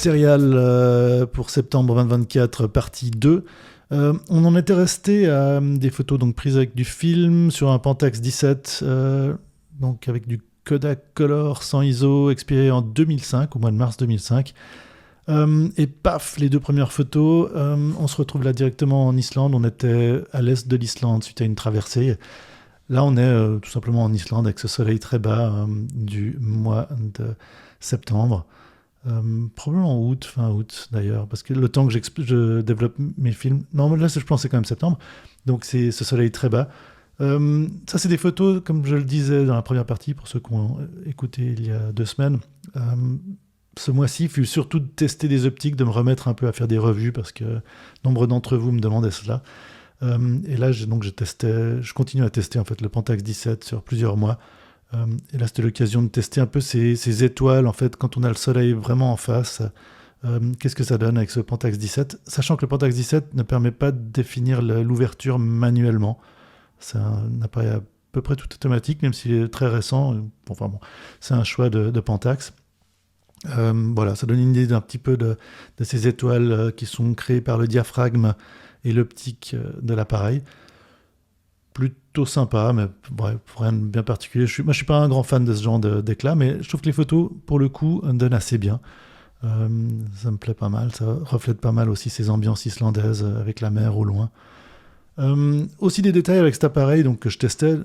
Serial pour septembre 2024, partie 2. On en était resté à des photos donc, prises avec du film sur un Pentax 17, donc avec du Kodak Color sans ISO, expiré en 2005, au mois de mars 2005. Et paf, les deux premières photos, on se retrouve là directement en Islande. On était à l'est de l'Islande suite à une traversée. Là, on est tout simplement en Islande avec ce soleil très bas du mois de septembre. Probablement fin août d'ailleurs, parce que le temps que je développe mes films, non, là je pense que c'est quand même septembre, donc c'est ce soleil très bas. Ça c'est des photos, comme je le disais dans la première partie, pour ceux qui ont écouté il y a 2 semaines. Ce mois-ci fut surtout de tester des optiques, de me remettre un peu à faire des revues, parce que nombre d'entre vous me demandaient cela. Et là je continue à tester en fait le Pentax 17 sur plusieurs mois. Et là, c'était l'occasion de tester un peu ces étoiles, en fait, quand on a le soleil vraiment en face. Qu'est-ce que ça donne avec ce Pentax 17 ? Sachant que le Pentax 17 ne permet pas de définir l'ouverture manuellement. C'est un appareil à peu près tout automatique, même s'il est très récent. C'est un choix de Pentax. Voilà, ça donne une idée d'un petit peu de ces étoiles qui sont créées par le diaphragme et l'optique de l'appareil. Plutôt sympa, mais bref, rien de bien particulier. Je suis pas un grand fan de ce genre d'éclat, mais je trouve que les photos, pour le coup, donnent assez bien. Ça me plaît pas mal, ça reflète pas mal aussi ces ambiances islandaises avec la mer au loin. Aussi des détails avec cet appareil donc, que je testais.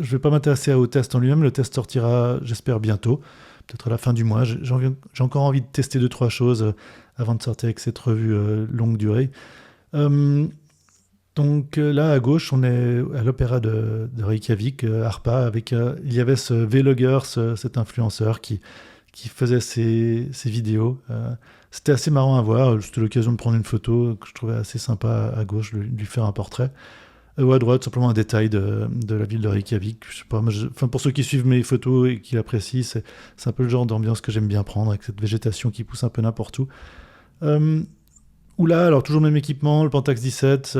Je vais pas m'intéresser au test en lui-même, le test sortira, j'espère, bientôt, peut-être à la fin du mois. J'ai encore envie de tester 2-3 choses avant de sortir avec cette revue longue durée. Donc là, à gauche, on est à l'opéra de Reykjavik, Harpa, il y avait ce vlogger, cet influenceur qui faisait ses vidéos. C'était assez marrant à voir, c'était l'occasion de prendre une photo que je trouvais assez sympa à gauche, de lui faire un portrait. Ou à droite, simplement un détail de la ville de Reykjavik. Je sais pas, pour ceux qui suivent mes photos et qui l'apprécient, c'est un peu le genre d'ambiance que j'aime bien prendre, avec cette végétation qui pousse un peu n'importe où. Là, alors toujours le même équipement, le Pentax 17...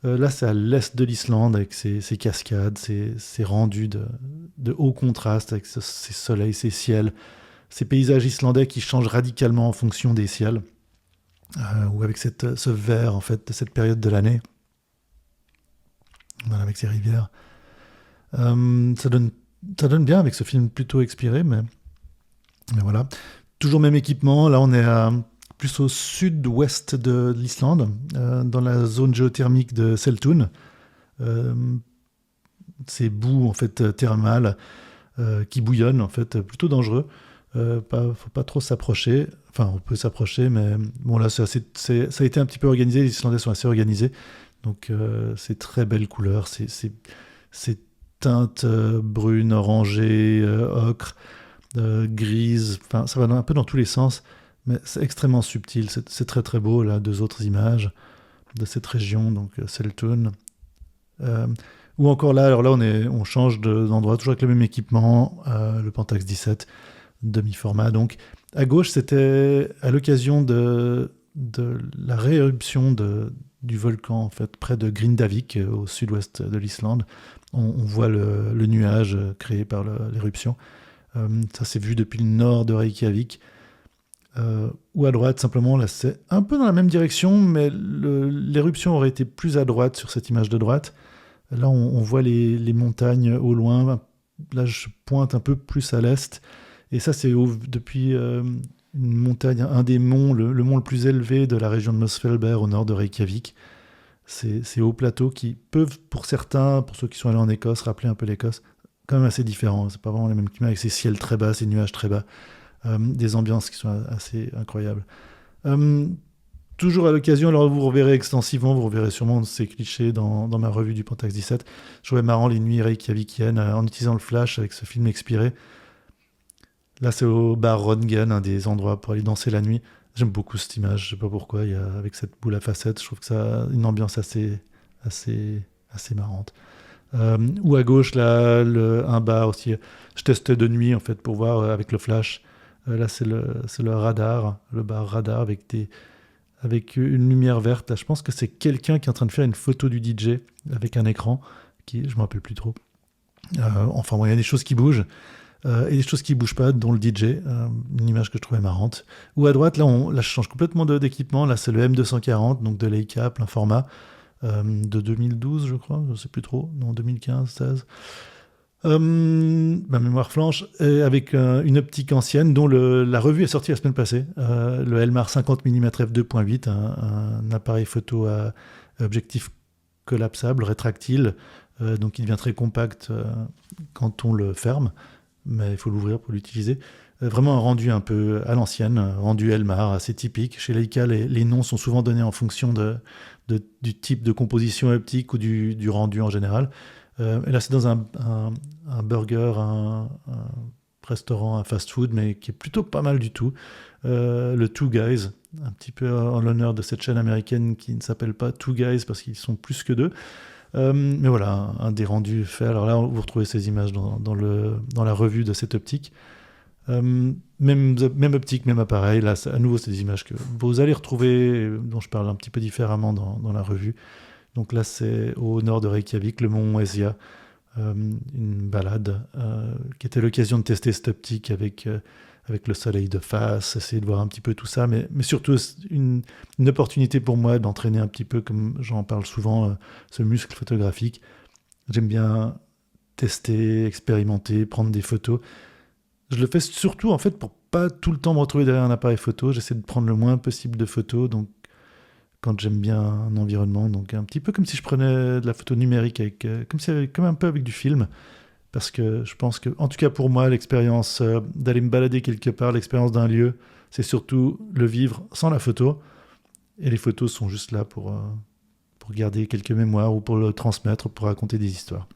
là, c'est à l'est de l'Islande, avec ces cascades, ces rendus de haut contraste, avec ces soleils, ces ciels, ces paysages islandais qui changent radicalement en fonction des ciels, ou avec ce vert, en fait, de cette période de l'année, voilà, avec ces rivières. Ça donne bien avec ce film plutôt expiré, mais voilà. Toujours même équipement, là, on est plus au sud-ouest de l'Islande, dans la zone géothermique de Seltun. Ces boues en fait thermales qui bouillonnent, en fait, plutôt dangereux. Faut pas trop s'approcher. Enfin, on peut s'approcher, mais bon là, ça a été un petit peu organisé. Les Islandais sont assez organisés, donc c'est très belles couleurs, ces teintes brunes, orangées, ocre, grises. Enfin, ça va un peu dans tous les sens. Mais c'est extrêmement subtil, c'est très très beau, là, 2 autres images de cette région, donc Seltun. Ou encore là, alors là on change d'endroit, toujours avec le même équipement, le Pentax 17, demi-format. Donc à gauche, c'était à l'occasion de la rééruption du volcan, en fait, près de Grindavik, au sud-ouest de l'Islande. On voit le nuage créé par l'éruption. Ça s'est vu depuis le nord de Reykjavik. Ou à droite, simplement, là c'est un peu dans la même direction, mais l'éruption aurait été plus à droite sur cette image de droite. Là on voit les montagnes au loin, là je pointe un peu plus à l'est, et ça c'est depuis une montagne, un des monts, le mont le plus élevé de la région de Mosfelber au nord de Reykjavik. Ces hauts plateaux qui peuvent, pour certains, pour ceux qui sont allés en Écosse, rappeler un peu l'Écosse, quand même assez différents, c'est pas vraiment les mêmes climats, avec ces ciels très bas, ces nuages très bas. Des ambiances qui sont assez incroyables. Toujours à l'occasion, alors vous reverrez extensivement, vous reverrez sûrement ces clichés dans ma revue du Pentax 17. Je trouvais marrant les nuits reykjavikiennes en utilisant le flash avec ce film expiré. Là, c'est au bar Röntgen, un des endroits pour aller danser la nuit. J'aime beaucoup cette image, je sais pas pourquoi, avec cette boule à facettes, je trouve que ça a une ambiance assez marrante. Ou à gauche, là, un bar aussi. Je testais de nuit, en fait, pour voir avec le flash. Là, c'est le radar, le bar radar avec une lumière verte. Là, je pense que c'est quelqu'un qui est en train de faire une photo du DJ avec un écran, je ne me rappelle plus trop. Enfin, bon, il y a des choses qui bougent. et des choses qui ne bougent pas, dont le DJ, une image que je trouvais marrante. Ou à droite, là je change complètement d'équipement. Là, c'est le M240, donc de Leica, plein format, de 2012, je crois, je ne sais plus trop, non, 2015, 16. Ma mémoire flanche, avec une optique ancienne dont la revue est sortie la semaine passée, le Elmar 50 mm f2.8, un appareil photo à objectif collapsable, rétractile, donc il devient très compact quand on le ferme, mais il faut l'ouvrir pour l'utiliser. Vraiment un rendu un peu à l'ancienne, un rendu Elmar assez typique. Chez Leica, les noms sont souvent donnés en fonction du type de composition optique ou du rendu en général. Et là, c'est dans un burger, un restaurant, un fast-food, mais qui est plutôt pas mal du tout. Le Two Guys, un petit peu en l'honneur de cette chaîne américaine qui ne s'appelle pas Two Guys parce qu'ils sont plus que deux. Mais voilà, un des rendus faits. Alors là, vous retrouvez ces images dans la revue de cette optique. Même optique, même appareil. Là, à nouveau, c'est des images que vous allez retrouver, dont je parle un petit peu différemment dans la revue. Donc là, c'est au nord de Reykjavik, le mont Esja, une balade qui était l'occasion de tester cette optique avec le soleil de face, essayer de voir un petit peu tout ça, mais surtout une opportunité pour moi d'entraîner un petit peu, comme j'en parle souvent, ce muscle photographique. J'aime bien tester, expérimenter, prendre des photos. Je le fais surtout en fait pour pas tout le temps me retrouver derrière un appareil photo. J'essaie de prendre le moins possible de photos, donc quand j'aime bien un environnement, donc un petit peu comme si je prenais de la photo numérique, comme un peu avec du film, parce que je pense que, en tout cas pour moi, l'expérience d'aller me balader quelque part, l'expérience d'un lieu, c'est surtout le vivre sans la photo, et les photos sont juste là pour garder quelques mémoires ou pour le transmettre, pour raconter des histoires.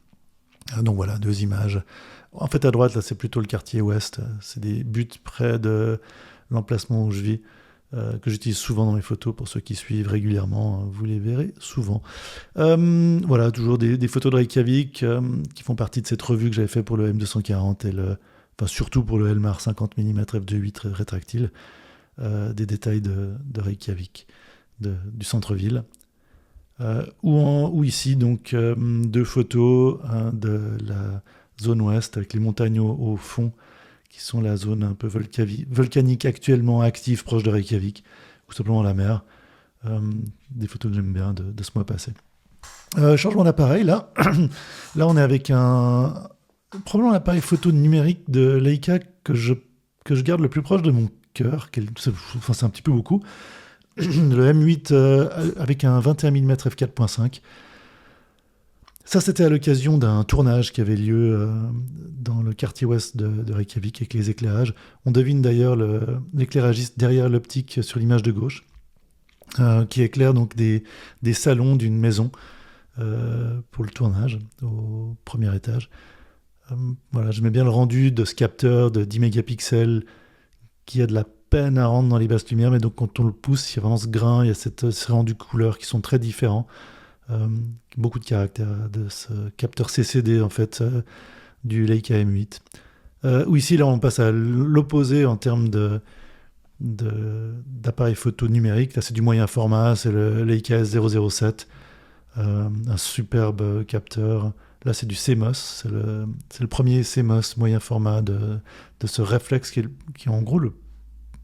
Donc voilà, 2 images. En fait, à droite, là, c'est plutôt le quartier ouest, c'est des buts près de l'emplacement où je vis, que j'utilise souvent dans mes photos. Pour ceux qui suivent régulièrement, vous les verrez souvent. Voilà, toujours des photos de Reykjavik qui font partie de cette revue que j'avais fait pour le M240 enfin surtout pour le Elmar 50 mm f2.8 rétractile, des détails de Reykjavik, du centre-ville. Ou ici, donc, 2 photos de la zone ouest avec les montagnes au fond, qui sont la zone un peu volcanique actuellement active proche de Reykjavik, ou simplement la mer. Des photos que j'aime bien de ce mois passé. Changement d'appareil, là. Là, on est avec probablement l'appareil photo numérique de Leica que je garde le plus proche de mon cœur. C'est un petit peu beaucoup. Le M8 avec un 21 mm f4.5. Ça, c'était à l'occasion d'un tournage qui avait lieu dans le quartier ouest de Reykjavik avec les éclairages. On devine d'ailleurs l'éclairagiste derrière l'optique sur l'image de gauche, qui éclaire donc des salons d'une maison pour le tournage au premier étage. Voilà, j'aimais bien le rendu de ce capteur de 10 mégapixels qui a de la peine à rendre dans les basses lumières, mais donc quand on le pousse, il y a vraiment ce grain, il y a ces rendus couleurs qui sont très différents. Beaucoup de caractères de ce capteur CCD en fait du Leica M8. Ou ici là on passe à l'opposé en termes d'appareil photo numérique. Là c'est du moyen format, c'est le Leica S007, un superbe capteur. Là c'est du CMOS, c'est le premier CMOS moyen format de ce réflexe qui est en gros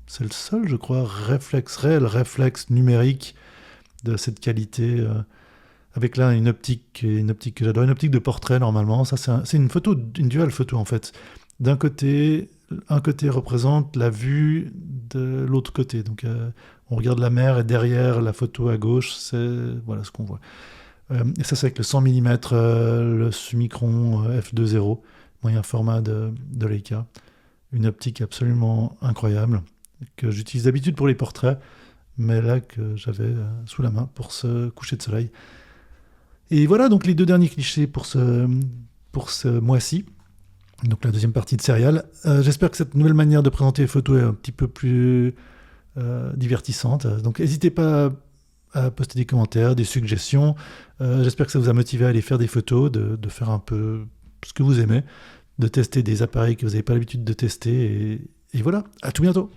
c'est le seul je crois réel réflexe numérique de cette qualité. Avec là une optique que j'adore, une optique de portrait normalement. Ça c'est une dual photo en fait. Un côté représente la vue de l'autre côté. Donc on regarde la mer et derrière la photo à gauche, voilà ce qu'on voit. Et ça c'est avec le 100 mm, le Summicron f2.0, moyen format de Leica. Une optique absolument incroyable que j'utilise d'habitude pour les portraits, mais là que j'avais sous la main pour ce coucher de soleil. Et voilà donc les 2 derniers clichés pour ce mois-ci. Donc la deuxième partie de Serial. J'espère que cette nouvelle manière de présenter les photos est un petit peu plus divertissante. Donc n'hésitez pas à poster des commentaires, des suggestions. J'espère que ça vous a motivé à aller faire des photos, de faire un peu ce que vous aimez, de tester des appareils que vous n'avez pas l'habitude de tester. Et voilà, à tout bientôt.